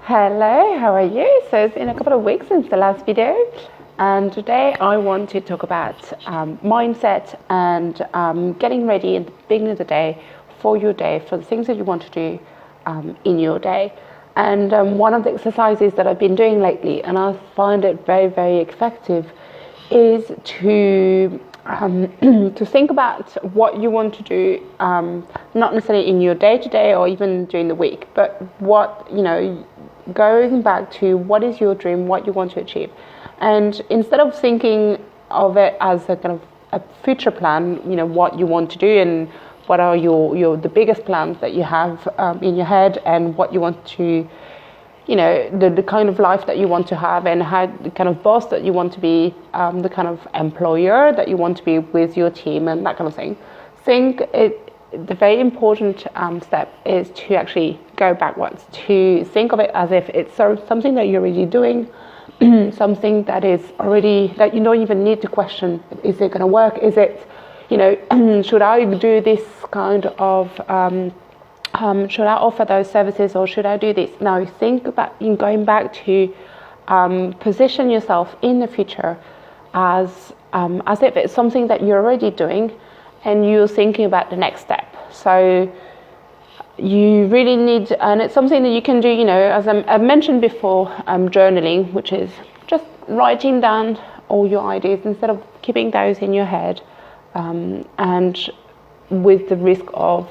Hello, how are you? So it's been a couple of weeks since the last video, and today I want to talk about mindset and getting ready at the beginning of the day, for the things that you want to do in your day. And one of the exercises that I've been doing lately, and I find it very, very effective, is to to think about what you want to do, not necessarily in your day-to-day or even during the week, but going back to what is your dream, what you want to achieve. And instead of thinking of it as a kind of a future plan, what you want to do and what are the biggest plans that you have in your head, and what you want to, the kind of life that you want to have, and how the kind of boss that you want to be, the kind of employer that you want to be with your team, and that kind of thing. The very important step is to actually go backwards, to think of it as if it's something that you're already doing, something that is already, that you don't even need to question. Is it going to work? Is it, should I do this kind of, should I offer those services, or should I do this? Now think about going back to position yourself in the future as if it's something that you're already doing, and you're thinking about the next step. So you really need, and it's something that you can do, as I mentioned before, journaling, which is just writing down all your ideas instead of keeping those in your head, and with the risk of,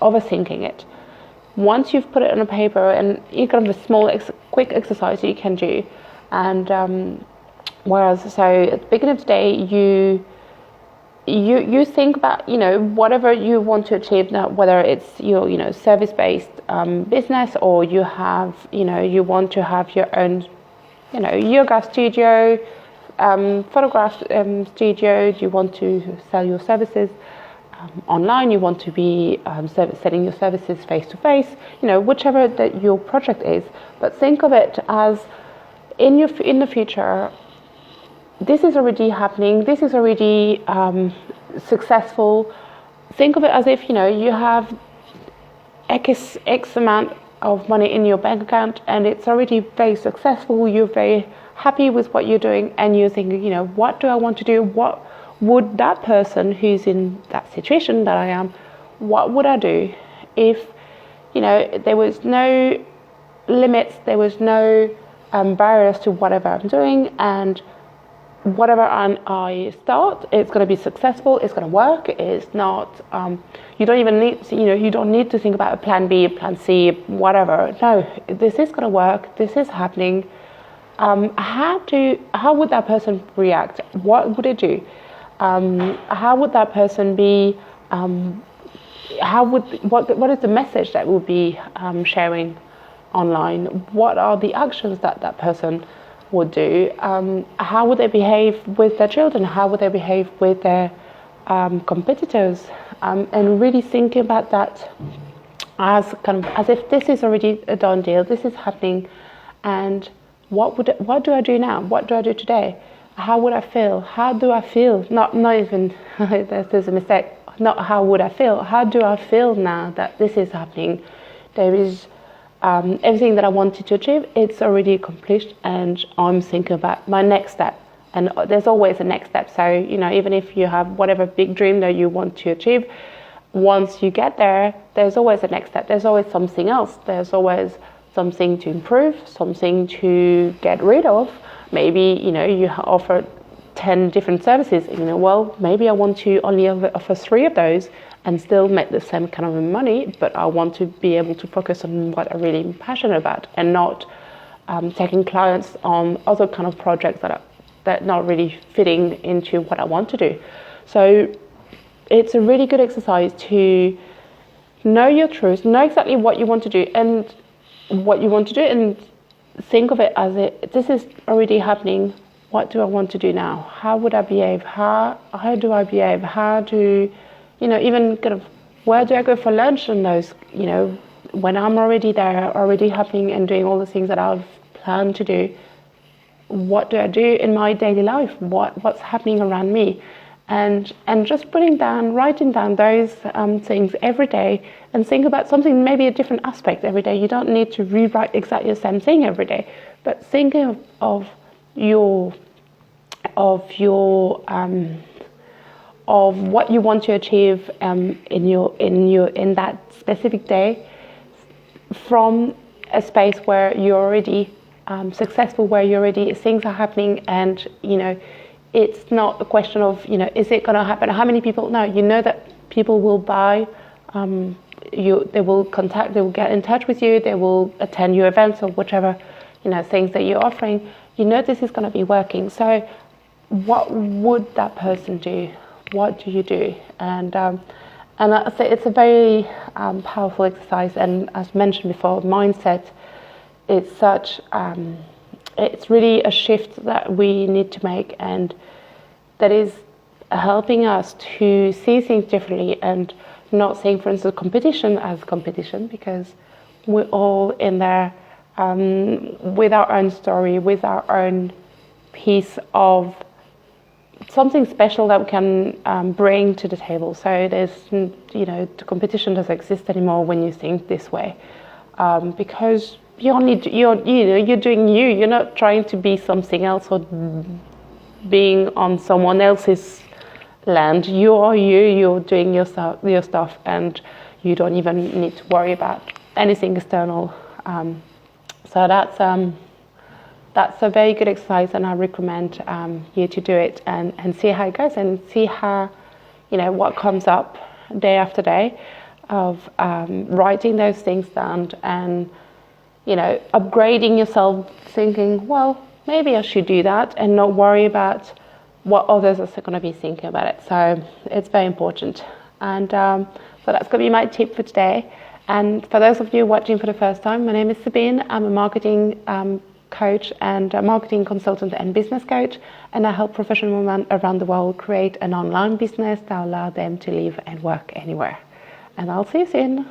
overthinking it. Once you've put it on a paper, and you kind of a small, quick exercise you can do, and so at the beginning of the day, you think about, whatever you want to achieve now, whether it's your, service-based business, or you have, you want to have your own, yoga studio, photograph studio, you want to sell your services online, you want to be selling your services face-to-face, whichever that your project is. But think of it as in the future, this is already happening, this is already successful. Think of it as if, you have X amount of money in your bank account, and it's already very successful, you're very happy with what you're doing, and you're thinking, what do I want to do? What would that person who's in that situation that I am, what would I do if, there was no limits, there was no barriers to whatever I'm doing, and whatever I start, it's going to be successful, it's going to work. It's not, you don't even need to, you don't need to think about a plan B, a plan C, whatever. No, this is going to work, this is happening. How would that person react? What would it do? How would that person be, what is the message that will be sharing online? What are the actions that person would do? How would they behave with their children? How would they behave with their competitors? And really thinking about that as if this is already a done deal. This is happening, and what do I do now? What do I do today? How would I feel? How do I feel? Not even there's a mistake. Not how would I feel? How do I feel now that this is happening? There is everything that I wanted to achieve, it's already accomplished, and I'm thinking about my next step. And there's always a next step. So, even if you have whatever big dream that you want to achieve, once you get there, there's always a next step. There's always something else. There's always something to improve, something to get rid of. Maybe, you offer 10 different services. Well, maybe I want to only offer 3 of those and still make the same kind of money, but I want to be able to focus on what I'm really passionate about, and not taking clients on other kind of projects that are not really fitting into what I want to do. So it's a really good exercise to know your truth, know exactly what you want to do, and think of it as this is already happening. What do I want to do now? How would I behave? How do I behave? How do, even kind of, where do I go for lunch? And those, when I'm already there, already happening and doing all the things that I've planned to do, what do I do in my daily life? What's happening around me? and just writing down those things every day, and think about something, maybe a different aspect every day. You don't need to rewrite exactly the same thing every day, but thinking of what you want to achieve in that specific day, from a space where you're already successful, where you already things are happening, and it's not a question of is it going to happen? How many people? No, that people will buy. They will contact. They will get in touch with you. They will attend your events or whichever things that you're offering. This is going to be working. So, what would that person do? What do you do? And I say it's a very powerful exercise. And as mentioned before, mindset is such. It's really a shift that we need to make, and that is helping us to see things differently, and not seeing, for instance, competition as competition, because we're all in there with our own story, with our own piece of something special that we can bring to the table. So there's, the competition doesn't exist anymore when you think this way, because you're doing you. You're not trying to be something else or being on someone else's land. You are you. You're doing your stuff, and you don't even need to worry about anything external. So that's a very good exercise, and I recommend you to do it and see how it goes, and see how what comes up day after day of writing those things down, and upgrading yourself, thinking, well, maybe I should do that, and not worry about what others are going to be thinking about it. So it's very important. And so that's going to be my tip for today. And for those of you watching for the first time, my name is Sabine. I'm a marketing coach and a marketing consultant and business coach, and I help professional women around the world create an online business that allows them to live and work anywhere. And I'll see you soon.